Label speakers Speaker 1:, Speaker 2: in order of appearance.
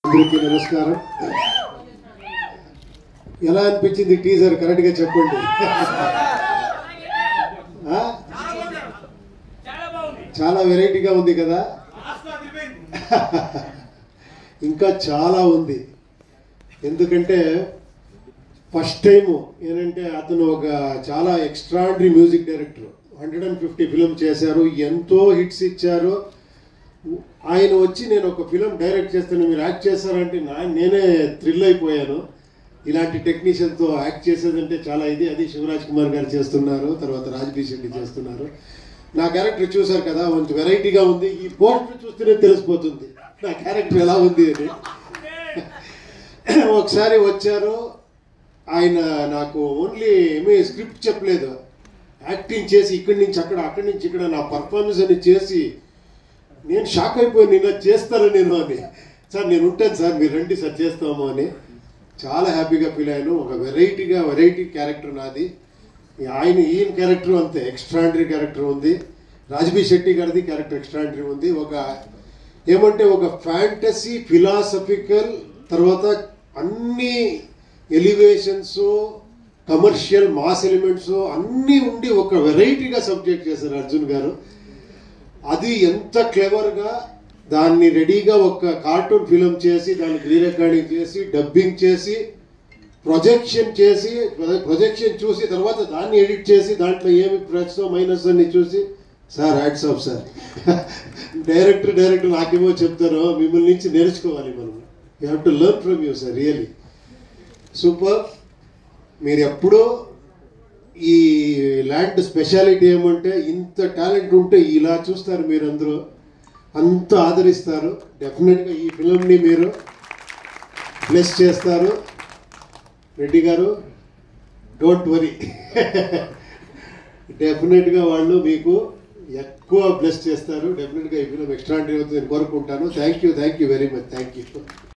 Speaker 1: అందరికీ నమస్కారం. ఎలా అనిపించింది టీజర్? కరెక్ట్ గా చెప్పండి. చాలా వెరైటీగా ఉంది కదా. ఇంకా చాలా ఉంది. ఎందుకంటే ఫస్ట్ టైం ఏంటంటే అతను ఒక చాలా ఎక్స్ట్రాడినరీ మ్యూజిక్ డైరెక్టర్. 150 ఫిల్మ్ చేశారు, ఎంతో హిట్స్ ఇచ్చారు. ఆయన వచ్చి నేను ఒక ఫిలిం డైరెక్ట్ చేస్తాను, మీరు యాక్ట్ చేస్తారంటే నేనే థ్రిల్ అయిపోయాను. ఇలాంటి టెక్నీషియన్తో యాక్ట్ చేసేదంటే చాలా అది శివరాజ్ కుమార్ గారు చేస్తున్నారు, తర్వాత రాజ్బీ శెట్టి చేస్తున్నారు. నా క్యారెక్టర్ చూశారు కదా, కొంచెం వెరైటీగా ఉంది. ఈ పోస్టర్ చూస్తేనే తెలిసిపోతుంది నా క్యారెక్టర్ ఎలా ఉంది అని. ఒకసారి వచ్చారు ఆయన, నాకు ఓన్లీ ఏమీ స్క్రిప్ట్ చెప్పలేదు, యాక్టింగ్ చేసి ఇక్కడి నుంచి అక్కడ, అక్కడి నుంచి ఇక్కడ నా పర్ఫార్మెన్స్ అని చేసి నేను షాక్ అయిపోయాను. ఇలా చేస్తాను నేను అని. సార్ నేను ఉంటాను సార్, మీరు రండి సార్ చేస్తాము అని చాలా హ్యాపీగా ఫీల్ అయ్యాను. ఒక వెరైటీ క్యారెక్టర్ నాది. ఈయన క్యారెక్టర్ అంతే ఎక్స్ట్రాడినరీ క్యారెక్టర్ ఉంది. రాజ్బీ శెట్టి గారిది క్యారెక్టర్ ఎక్స్ట్రాడినరీ ఉంది. ఒక ఫ్యాంటసీ ఫిలాసఫికల్, తర్వాత అన్ని ఎలివేషన్స్, కమర్షియల్ మాస్ ఎలిమెంట్స్ అన్నీ ఉండి ఒక వెరైటీగా సబ్జెక్ట్ చేశారు అర్జున్ గారు. అది ఎంత క్లెవర్గా దాన్ని రెడీగా ఒక కార్టూన్ ఫిలిం చేసి దానికి రీ రికార్డింగ్ చేసి డబ్బింగ్ చేసి ప్రొజెక్షన్ చూసి తర్వాత దాన్ని ఎడిట్ చేసి దాంట్లో ఏమి ప్లస్ మైనస్ అన్ని చూసి sir hats off sir. Director నాకేమో చెప్తారో మిమ్మల్ని నుంచి నేర్చుకోవాలి మనం. You have to learn from you sir. Really super. మీరు ఎప్పుడూ ఈ ల్యాండ్ స్పెషాలిటీ ఏమంటే ఇంత టాలెంట్ ఉంటే ఇలా చూస్తారు మీరందరూ, అంత ఆదరిస్తారు. డెఫినెట్గా ఈ ఫిలింని మీరు బ్లెస్ చేస్తారు. రెడ్డి గారు డోంట్ వరీ, డెఫినెట్గా వాళ్ళు మీకు ఎక్కువ బ్లెస్ చేస్తారు. డెఫినెట్గా ఈ ఫిలిం ఎక్స్ట్రాడినరీ అవుతుంది నేను కోరుకుంటాను. Thank you very much. Thank you.